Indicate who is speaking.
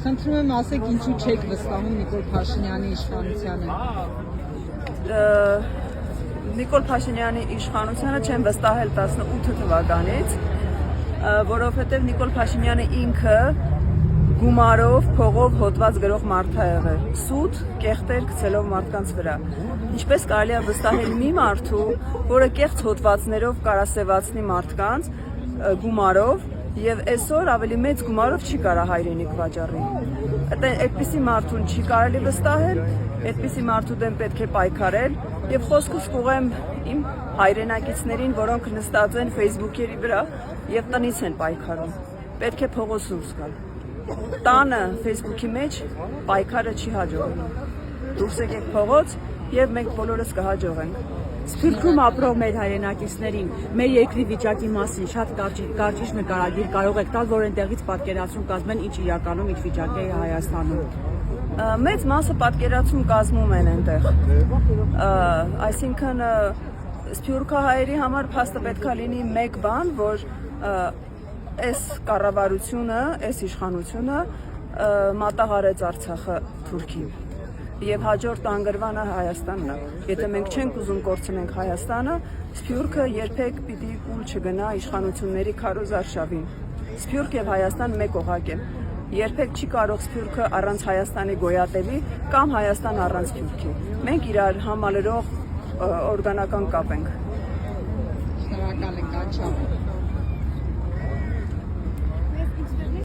Speaker 1: Խնդրում եմ ասեք ինչու չեք վստահում Նիկոլ Փաշինյանի իշխանությանը։
Speaker 2: Նիկոլ Փաշինյանի իշխանությանը չեմ վստահել 18 թվականից, որովհետև Նիկոլ Փաշինյանը ինքը գումարով, փողով հոտված գրող մարդ է եղել, սուտ, կեղտեր գցելով մարդկանց վրա։ Ինչպես կարելի է վստահել մի մարդու, որը կեղծ հոտվածներով կարասեվացնի մարդկանց գումարով եւ այսօր ավելի մեծ գումարով չի կարա հայրենիք վաճառի։ Այդպիսի մարդուն չի կարելի վստահել, այդպիսի մարդու դեմ պետք է պայքարել եւ խոսքս կուղեմ իմ հայրենակիցներին, որոնք նստած են Facebook-երի վրա եւ տնից են պայքարում։ Պետք է փողոցում զգալ։ Տանը Facebook-ի մեջ պայքարը չի հաջողվում։ Դուրս եկեք փողոց եւ մենք բոլորս կհաջողենք։
Speaker 3: Սփյուռքում ապրող մեր հայրենակիցներին, մեր երկրի վիճակի մասին շատ կարճ նկարագիր կարող եք տալ, որ այնտեղից պատկերացում կազմեն ինչ իրականում ինչ վիճակ է Հայաստանում։
Speaker 2: Մեծ մասը պատկերացում կազմում են այնտեղ։ Այսինքն սփյուռքահայերի համար փաստը պետքա լինի մեկ բան, որ այս կառավարությունը, այս իշխանությունը մատաղարեց Արցախը Թուրքին։ Եվ հաջորդ անգրվանը Հայաստանն է։ Եթե մենք չենք ուզում կորցնենք Հայաստանը, Սփյուռքը երբեք պիտի կուլ չգնա իշխանությունների քարոզարշավին։ Սփյուռք եւ Հայաստան մեկ օղակ են։ Երբեք չի կարող Սփյուռքը առանց Հայաստանի գոյատևի կամ Հայաստան առանց Սփյուռքի։ Մենք իրար համալրող օրգանական կապ ենք։
Speaker 1: Շնորհակալ ենք, անչափ։